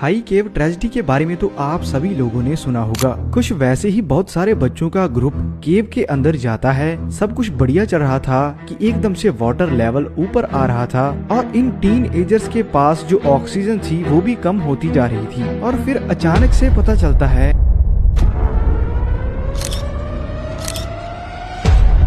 High केव tragedy के बारे में तो आप सभी लोगों ने सुना होगा। कुछ वैसे ही बहुत सारे बच्चों का ग्रुप केव के अंदर जाता है। सब कुछ बढ़िया चल रहा था कि एकदम से वाटर लेवल ऊपर आ रहा था और इन टीन एजर्स के पास जो ऑक्सीजन थी वो भी कम होती जा रही थी। और फिर अचानक से पता चलता है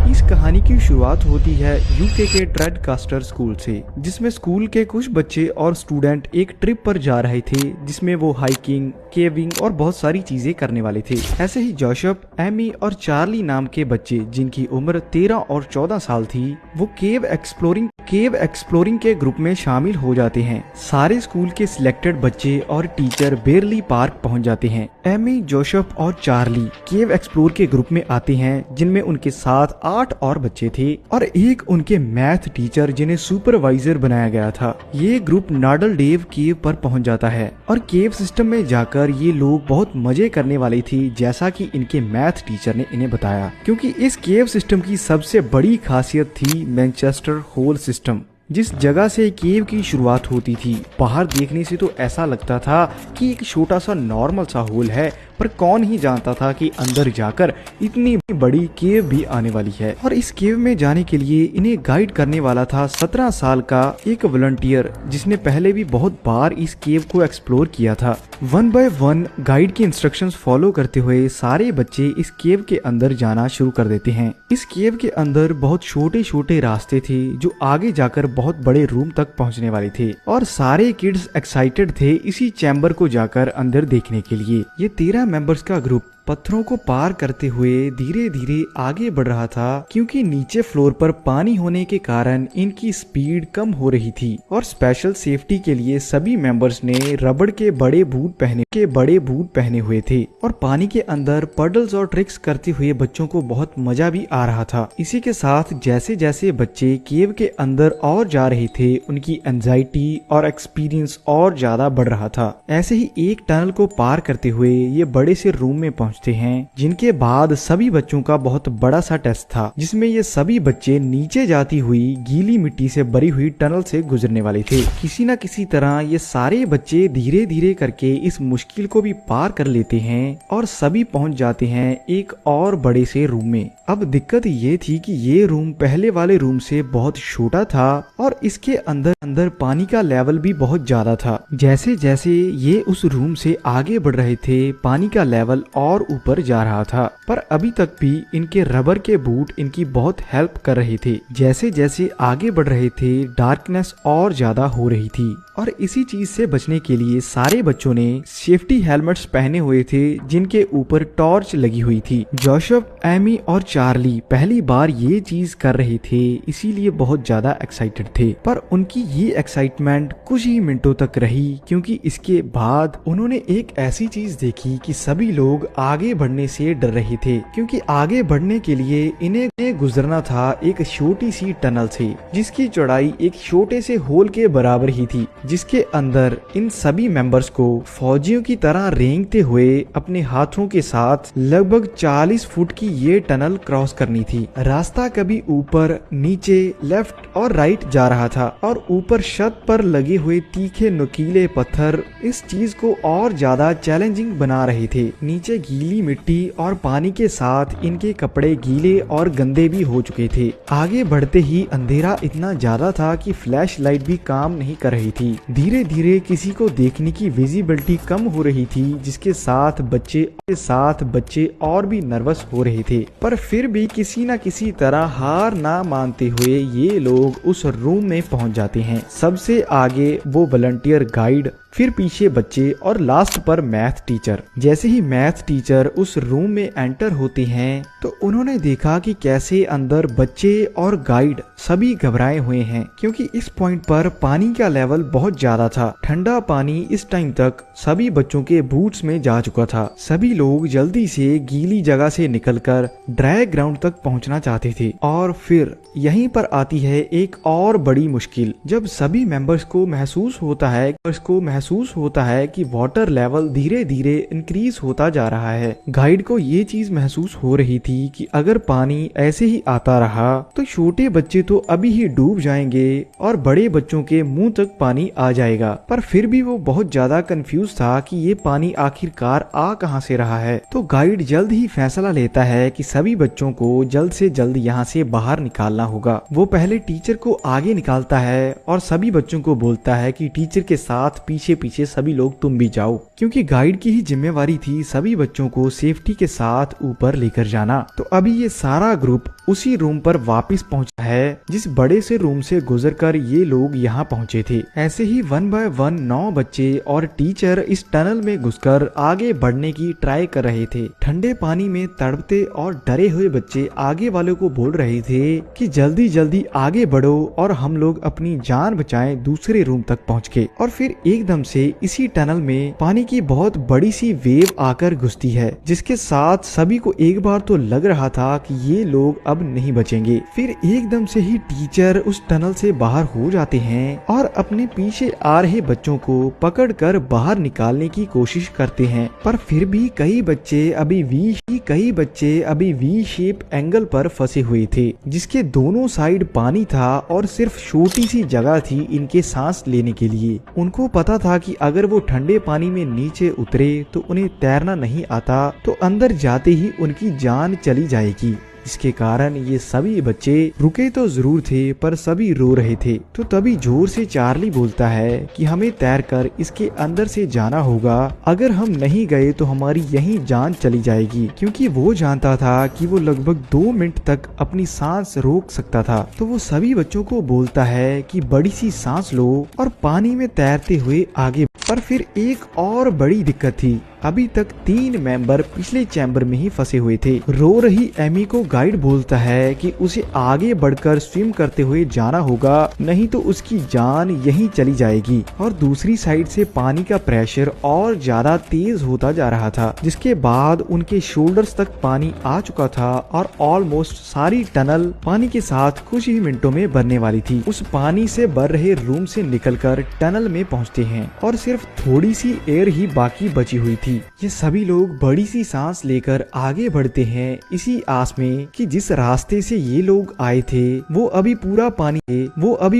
इस कहानी की शुरुआत होती है यूके के ट्रेडकास्टर स्कूल से, जिसमें स्कूल के कुछ बच्चे और स्टूडेंट एक ट्रिप पर जा रहे थे जिसमें वो हाइकिंग, केविंग और बहुत सारी चीजें करने वाले थे। ऐसे ही जोसेफ, एमी और चार्ली नाम के बच्चे जिनकी उम्र 13 और 14 साल थी, वो केव एक्सप्लोरिंग के ग्रुप में शामिल हो जाते हैं। सारे स्कूल के सिलेक्टेड बच्चे और टीचर बेरली पार्क पहुंच जाते हैं। एमी, जोसेफ और चार्ली केव एक्सप्लोर के ग्रुप में आते हैं जिनमें उनके साथ 8 और बच्चे थे और एक उनके मैथ टीचर जिन्हें सुपरवाइजर बनाया गया था। ये ग्रुप नाडल डेव केव पर पहुंच जाता है और केव सिस्टम में जाकर ये लोग बहुत मजे करने वाले थे, जैसा कि इनके मैथ टीचर ने इन्हें बताया, क्योंकि इस केव सिस्टम की सबसे बड़ी खासियत थी मैनचेस्टर होल सिस्टम, जिस जगह से केव की शुरुआत होती थी। बाहर देखने से तो ऐसा लगता था कि एक छोटा सा नॉर्मल सा होल है, पर कौन ही जानता था कि अंदर जाकर इतनी बड़ी केव भी आने वाली है। और इस केव में जाने के लिए इन्हें गाइड करने वाला था 17 साल का एक वॉलंटियर, जिसने पहले भी बहुत बार इस केव को एक्सप्लोर किया था। 1 बाय 1 गाइड के इंस्ट्रक्शंस फॉलो करते हुए सारे बच्चे इस केव के अंदर जाना शुरू कर देते हैं। इस केव के अंदर बहुत छोटे छोटे रास्ते थे जो आगे जाकर बहुत बड़े रूम तक पहुंचने वाले थे और सारे किड्स एक्साइटेड थे इसी चैम्बर को जाकर अंदर देखने के लिए। ये 13 मेंबर्स का ग्रुप पत्थरों को पार करते हुए धीरे धीरे आगे बढ़ रहा था, क्योंकि नीचे फ्लोर पर पानी होने के कारण इनकी स्पीड कम हो रही थी। और स्पेशल सेफ्टी के लिए सभी मेंबर्स ने रबड़ के बड़े बूट पहने हुए थे और पानी के अंदर पडल्स और ट्रिक्स करते हुए बच्चों को बहुत मजा भी आ रहा था। इसी के साथ जैसे जैसे बच्चे केव के अंदर और जा रहे थे, उनकी एंजाइटी और एक्सपीरियंस और ज्यादा बढ़ रहा था। ऐसे ही एक टनल को पार करते हुए ये बड़े से रूम में पहुंचते हैं, जिनके बाद सभी बच्चों का बहुत बड़ा सा टेस्ट था, जिसमें ये सभी बच्चे नीचे जाती हुई गीली मिट्टी से भरी हुई टनल से गुजरने वाले थे। किसी न किसी तरह ये सारे बच्चे धीरे धीरे करके इस मुश्किल को भी पार कर लेते हैं और सभी पहुंच जाते हैं एक और बड़े से रूम में। अब दिक्कत ये थी कि ये रूम पहले वाले रूम से बहुत छोटा था और इसके अंदर पानी का लेवल भी बहुत ज्यादा था। जैसे जैसे ये उस रूम से आगे बढ़ रहे थे, पानी का लेवल और ऊपर जा रहा था, पर अभी तक भी इनके रबर के बूट इनकी बहुत हेल्प कर रहे थे। जैसे जैसे आगे बढ़ रहे थे, डार्कनेस और ज्यादा हो रही थी और इसी चीज से बचने के लिए सारे बच्चों ने सेफ्टी हेलमेट्स पहने हुए थे, जिनके ऊपर टॉर्च लगी हुई थी। जोसेफ, एमी और चार्ली पहली बार ये चीज कर रहे थे, इसीलिए बहुत ज्यादा एक्साइटेड थे। पर उनकी ये एक्साइटमेंट कुछ ही मिनटों तक रही, क्योंकि इसके बाद उन्होंने एक ऐसी चीज देखी कि सभी लोग आगे बढ़ने से डर रहे थे, क्योंकि आगे बढ़ने के लिए इन्हें गुजरना था एक छोटी सी टनल से, जिसकी चौड़ाई एक छोटे से होल के बराबर ही थी, जिसके अंदर इन सभी मेंबर्स को फौजियों की तरह रेंगते हुए अपने हाथों के साथ लगभग 40 फुट की ये टनल क्रॉस करनी थी। रास्ता कभी ऊपर, नीचे, लेफ्ट और राइट जा रहा था और ऊपर छत पर लगे हुए तीखे नुकीले पत्थर इस चीज को और ज्यादा चैलेंजिंग बना रहे थे। नीचे गीली मिट्टी और पानी के साथ इनके कपड़े गीले और गंदे भी हो चुके थे। आगे बढ़ते ही अंधेरा इतना ज्यादा था कि फ्लैश लाइट भी काम नहीं कर रही थी। धीरे धीरे किसी को देखने की विजिबिलिटी कम हो रही थी, जिसके साथ बच्चे और भी नर्वस हो रहे थे। पर फिर भी किसी न किसी तरह हार ना मानते हुए ये लोग उस रूम में पहुंच जाते हैं। सबसे आगे वो वॉलंटियर गाइड, फिर पीछे बच्चे और लास्ट पर मैथ टीचर। जैसे ही मैथ टीचर उस रूम में एंटर होते हैं तो उन्होंने देखा कि कैसे अंदर बच्चे और गाइड सभी घबराए हुए हैं, क्योंकि इस पॉइंट पर पानी का लेवल बहुत ज्यादा था। ठंडा पानी इस टाइम तक सभी बच्चों के बूट्स में जा चुका था। सभी लोग जल्दी से गीली जगह से निकलकर ड्राई ग्राउंड तक पहुंचना चाहते थे। और फिर यहीं पर आती है एक और बड़ी मुश्किल, जब सभी मेंबर्स को महसूस होता है महसूस होता है कि वाटर लेवल धीरे धीरे इंक्रीज होता जा रहा है। गाइड को ये चीज महसूस हो रही थी कि अगर पानी ऐसे ही आता रहा तो छोटे बच्चे तो अभी ही डूब जाएंगे और बड़े बच्चों के मुंह तक पानी आ जाएगा। पर फिर भी वो बहुत ज्यादा कंफ्यूज था कि ये पानी आखिरकार आ कहां से रहा है। तो गाइड जल्द ही फैसला लेता है कि सभी बच्चों को जल्द से जल्द यहाँ से बाहर निकालना होगा। वो पहले टीचर को आगे निकालता है और सभी बच्चों को बोलता है कि टीचर के साथ पीछे पीछे सभी लोग तुम भी जाओ, क्योंकि गाइड की ही जिम्मेवारी थी सभी बच्चों को सेफ्टी के साथ ऊपर लेकर जाना। तो अभी ये सारा ग्रुप उसी रूम पर वापस पहुंचा है जिस बड़े से रूम से गुजरकर ये लोग यहाँ पहुंचे थे। ऐसे ही 1 बाय 1 9 बच्चे और टीचर इस टनल में घुसकर आगे बढ़ने की ट्राई कर रहे थे। ठंडे पानी में तड़पते और डरे हुए बच्चे आगे वालों को बोल रहे थे कि जल्दी जल्दी आगे बढ़ो और हम लोग अपनी जान बचाएं दूसरे रूम तक पहुंच के। और फिर एकदम से इसी टनल में पानी की बहुत बड़ी सी वेव आकर घुसती है, जिसके साथ सभी को एक बार तो लग रहा था कि ये लोग अब नहीं बचेंगे। फिर एकदम से ही टीचर उस टनल से बाहर हो जाते हैं और अपने पीछे आ रहे बच्चों को पकड़कर बाहर निकालने की कोशिश करते हैं। पर फिर भी कई बच्चे अभी वी शेप एंगल पर फंसे हुए थे, जिसके दोनों साइड पानी था और सिर्फ छोटी सी जगह थी इनके सांस लेने के लिए। उनको पता था कि अगर वो ठंडे पानी में नीचे उतरे तो उन्हें तैरना नहीं आता, तो अंदर जाते ही उनकी जान चली जाएगी। इसके कारण ये सभी बच्चे रुके तो जरूर थे पर सभी रो रहे थे। तो तभी जोर से चार्ली बोलता है कि हमें तैरकर इसके अंदर से जाना होगा, अगर हम नहीं गए तो हमारी यहीं जान चली जाएगी। क्योंकि वो जानता था कि वो लगभग 2 मिनट तक अपनी सांस रोक सकता था। तो वो सभी बच्चों को बोलता है कि बड़ी सी सांस लो और पानी में तैरते हुए आगे। पर फिर एक और बड़ी दिक्कत थी, अभी तक 3 मेंबर पिछले चैम्बर में ही फंसे हुए थे। रो रही एमी को गाइड बोलता है कि उसे आगे बढ़कर स्विम करते हुए जाना होगा, नहीं तो उसकी जान यहीं चली जाएगी। और दूसरी साइड से पानी का प्रेशर और ज्यादा तेज होता जा रहा था, जिसके बाद उनके शोल्डर्स तक पानी आ चुका था और ऑलमोस्ट सारी टनल पानी के साथ कुछ ही मिनटों में भरने वाली थी। उस पानी से भर रहे रूम से निकलकर टनल में पहुंचते हैं और सिर्फ थोड़ी सी एयर ही बाकी बची हुई थी। ये सभी लोग बड़ी सी सांस लेकर आगे बढ़ते हैं, इसी आस में कि जिस रास्ते से ये लोग आए थे वो अभी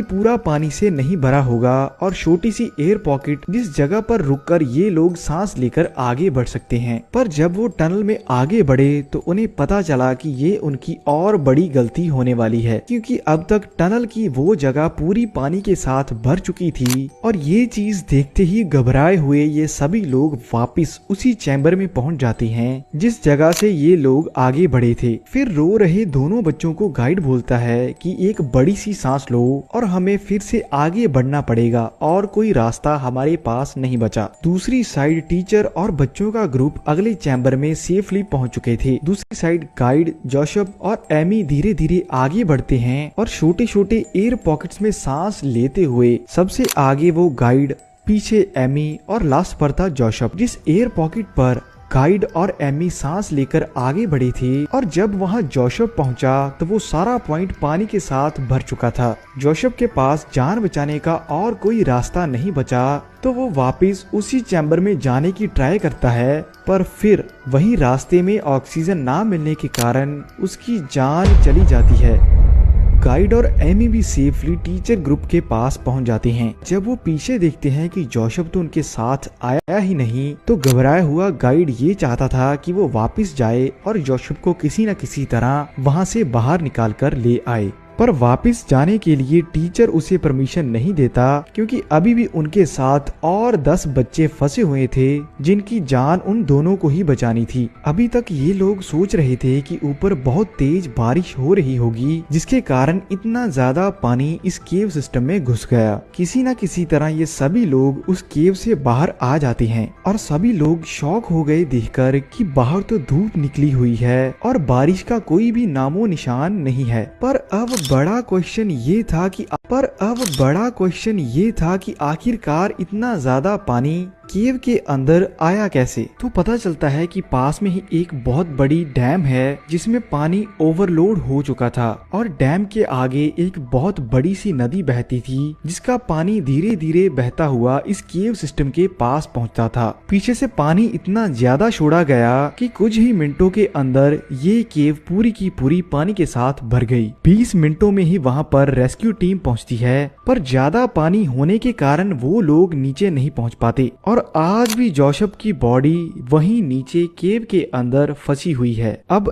पूरा पानी से नहीं भरा होगा और छोटी सी एयर पॉकेट जिस जगह पर रुककर ये लोग सांस लेकर आगे बढ़ सकते हैं। पर जब वो टनल में आगे बढ़े तो उन्हें पता चला कि ये उनकी और बड़ी गलती होने वाली है, क्योंकि अब तक टनल की वो जगह पूरी पानी के साथ भर चुकी थी। और ये चीज देखते ही घबराए हुए ये सभी लोग वापिस उसी चैम्बर में पहुंच जाते हैं जिस जगह से ये लोग आगे बढ़े थे। फिर रो रहे दोनों बच्चों को गाइड बोलता है कि एक बड़ी सी सांस लो और हमें फिर से आगे बढ़ना पड़ेगा और कोई रास्ता हमारे पास नहीं बचा। दूसरी साइड टीचर और बच्चों का ग्रुप अगले चैम्बर में सेफली पहुंच चुके थे। दूसरी साइड गाइड, जोसेफ और एमी धीरे धीरे आगे बढ़ते हैं और छोटे छोटे एयर पॉकेट्स में सांस लेते हुए सबसे आगे वो गाइड, पीछे एमी और लास्ट पर था जोसेफ। जिस एयर पॉकेट पर गाइड और एमी सांस लेकर आगे बढ़े थे और जब वहां जोसेफ पहुंचा तो वो सारा पॉइंट पानी के साथ भर चुका था। जोसेफ के पास जान बचाने का और कोई रास्ता नहीं बचा, तो वो वापस उसी चैम्बर में जाने की ट्राई करता है। पर फिर वही रास्ते में ऑक्सीजन ना मिलने के कारण उसकी जान चली जाती है। गाइड और एमी भी सेफली टीचर ग्रुप के पास पहुंच जाते हैं। जब वो पीछे देखते हैं कि जोसेफ तो उनके साथ आया ही नहीं, तो घबराया हुआ गाइड ये चाहता था कि वो वापस जाए और जोसेफ को किसी न किसी तरह वहां से बाहर निकाल कर ले आए। पर वापस जाने के लिए टीचर उसे परमिशन नहीं देता, क्योंकि अभी भी उनके साथ और 10 बच्चे फंसे हुए थे जिनकी जान उन दोनों को ही बचानी थी। अभी तक ये लोग सोच रहे थे कि ऊपर बहुत तेज बारिश हो रही होगी, जिसके कारण इतना ज्यादा पानी इस केव सिस्टम में घुस गया। किसी न किसी तरह ये सभी लोग उस केव से बाहर आ जाते हैं और सभी लोग शॉक हो गए देखकर कि बाहर तो धूप निकली हुई है और बारिश का कोई भी नामो निशान नहीं है। पर अब बड़ा क्वेश्चन ये था कि आखिरकार इतना ज्यादा पानी केव के अंदर आया कैसे? तो पता चलता है कि पास में ही एक बहुत बड़ी डैम है जिसमें पानी ओवरलोड हो चुका था और डैम के आगे एक बहुत बड़ी सी नदी बहती थी जिसका पानी धीरे धीरे बहता हुआ इस केव सिस्टम के पास पहुंचता था। पीछे से पानी इतना ज्यादा छोड़ा गया कि कुछ ही मिनटों के अंदर ये केव पूरी की पूरी पानी के साथ भर गई। 20 मिनटों में ही वहां पर रेस्क्यू टीम पहुंचती है, पर ज्यादा पानी होने के कारण वो लोग नीचे नहीं पहुंच पाते और आज भी जोसेफ की बॉडी वहीं नीचे केव के अंदर फंसी हुई है। अब